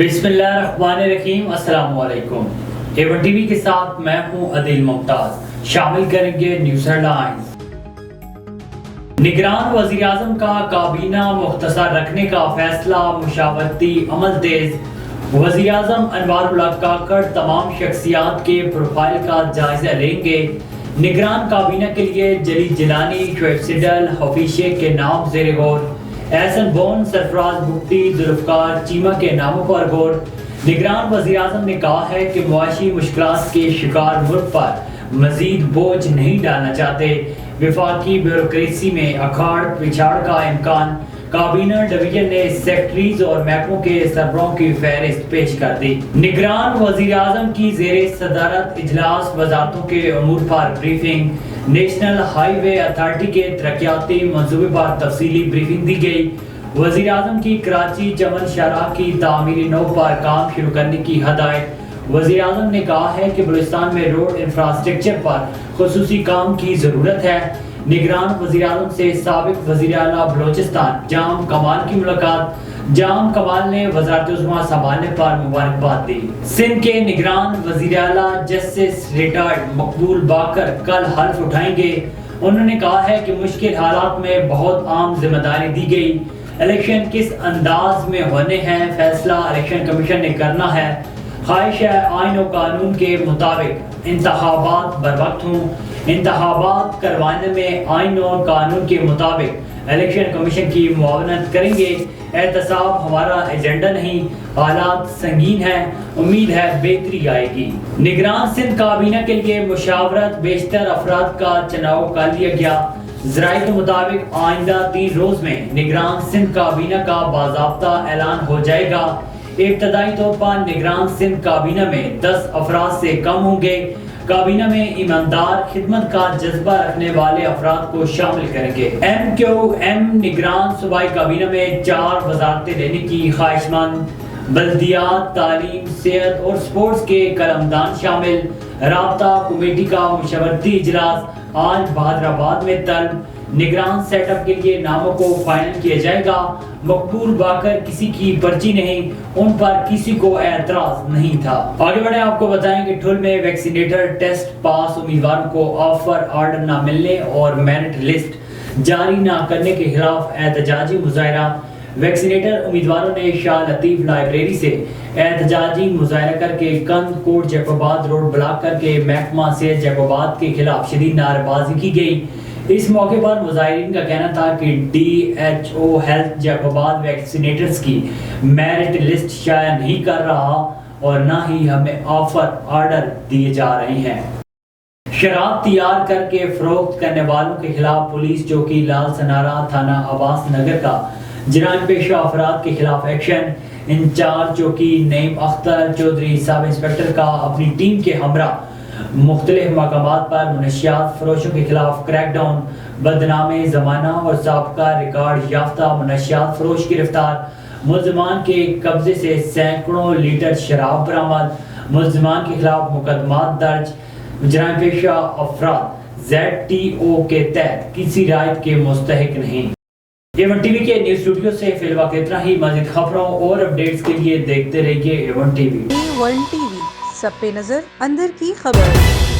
بسم اللہ الرحمن الرحیم۔ السلام علیکم۔ ایون ٹی وی کے ساتھ میں ہوں عدیل ممتاز۔ شامل کریں گے نیوز ہیڈ لائنز۔ نگران وزیر اعظم کا کابینہ مختصر رکھنے کا فیصلہ، مشاورتی عمل تیز۔ وزیر اعظم انوار الحق کاکڑ تمام شخصیات کے پروفائل کا جائزہ لیں گے۔ نگران کابینہ کے لیے جلیل جیلانی، شعیب سڈل، حفیظ شیخ کے نام زیر غور۔ احسن بون، سرفراز بگٹی، ذوالفقار چیمہ کے ناموں پر غور۔ نگران وزیر اعظم نے کہا ہے کہ معاشی مشکلات کے شکار ملک پر مزید بوجھ نہیں ڈالنا چاہتے۔ وفاقی بیوروکریسی میں اکھاڑ پچھاڑ کا امکان۔ کابینہ ڈویژن نے سیکٹریز اور محکموں کے سربراہوں کی فہرست پیش کر دی۔ نگران وزیر اعظم کی زیر صدارت اجلاس، وزارتوں کے امور پر بریفنگ۔ نیشنل ہائی وے اتھارٹی کے ترقیاتی منصوبے پر تفصیلی بریفنگ دی گئی۔ وزیر اعظم کی کراچی چمن شاہراہ کی تعمیری نو پر کام شروع کرنے کی ہدایت۔ وزیر اعظم نے کہا ہے کہ بلوچستان میں روڈ انفراسٹرکچر پر خصوصی کام کی ضرورت ہے۔ نگران وزیر اعظم سے سابق وزیر اعلیٰ بلوچستان جام کمال کی ملاقات۔ جام کمال نے وزارت عظمیٰ سنبھالنے پر مبارکباد دی۔ سندھ کے نگران وزیر اعلیٰ جسٹس ریٹائرڈ مقبول باقر کل حلف اٹھائیں گے۔ انہوں نے کہا ہے کہ مشکل حالات میں بہت عام ذمہ داری دی گئی۔ الیکشن کس انداز میں ہونے ہیں، فیصلہ الیکشن کمیشن نے کرنا ہے۔ خواہش ہے آئین و قانون کے مطابق انتخابات بروقت ہوں۔ انتخابات کروانے میں آئین اور قانون کے مطابق الیکشن کمیشن کی معاونت کریں گے۔ احتساب ہمارا ایجنڈا نہیں، حالات سنگین ہیں، امید ہے بہتری آئے گی۔ نگران سندھ کابینہ کے لیے مشاورت، بیشتر افراد کا چناؤ کر لیا گیا۔ ذرائع کے مطابق آئندہ 3 روز میں نگران سندھ کابینہ کا باضابطہ اعلان ہو جائے گا۔ ابتدائی طور پر نگران سندھ کابینہ میں 10 افراد سے کم ہوں گے۔ کابینہ میں ایماندار، خدمت کا جذبہ رکھنے والے افراد کو شامل کریں گے۔ ایم کیو ایم نگران صوبائی کابینہ میں 4 وزارتیں لینے کی خواہش مند۔ بلدیات، تعلیم، صحت اور سپورٹس کے قلمدان شامل۔ رابطہ کمیٹی کا مشاورتی اجلاس آج بہادر آباد میں طلب۔ نگران سیٹ اپ کے لیے ناموں کو فائنل کیا جائے گا۔ مقبول باقر کسی کی پرچی نہیں، ان پر کسی کو اعتراض نہیں تھا۔ آگے بڑھیں، آپ کو بتائیں کہ ٹھل میں ویکسینیٹر ٹیسٹ پاس امیدواروں کو آفر آرڈر نہ ملنے اور میرٹ لسٹ جاری نہ کرنے کے خلاف احتجاجی مظاہرہ۔ ویکسینیٹر امیدواروں نے شاہ لطیف لائبریری سے احتجاجی مظاہرہ کر کے کند کوٹ جیکوباد روڈ بلاک کر کے محکمہ صحت جیکوباد کے خلاف شدید نعرے بازی کی گئی۔ اس موقع پر مظاہرین کا کہنا تھا کہ ڈی ایچ او ہیلتھ جیکوباد ویکسینیٹرز کی میرٹ لسٹ شائع نہیں کر رہا اور نہ ہی ہمیں آفر آرڈر دیے جا رہے ہیں۔ شراب تیار کر کے فروخت کرنے والوں کے خلاف پولیس چوکی لال سنارا تھانہ عباس نگر کا جرائم پیشہ افراد کے خلاف ایکشن۔ انچارج چوکی نعیم اختر چودھری سب انسپکٹر کا اپنی ٹیم کے ہمراہ مختلف مقامات پر منشیات فروشوں کے خلاف کریک ڈاؤن۔ بدنام زمانہ اور سابقہ ریکارڈ یافتہ منشیات فروش گرفتار۔ ملزمان کے قبضے سے سینکڑوں لیٹر شراب برآمد۔ ملزمان کے خلاف مقدمات درج۔ جرائم پیشہ افراد ZTO کے تحت کسی رعایت کے مستحق نہیں۔ ایون ٹی وی کے نیوز اسٹوڈیو سے فی الوقت اتنا ہی۔ مزید خبروں اور اپڈیٹس کے لیے دیکھتے رہیے ایون ٹی وی۔ ایون ٹی وی، سب پہ نظر، اندر کی خبر۔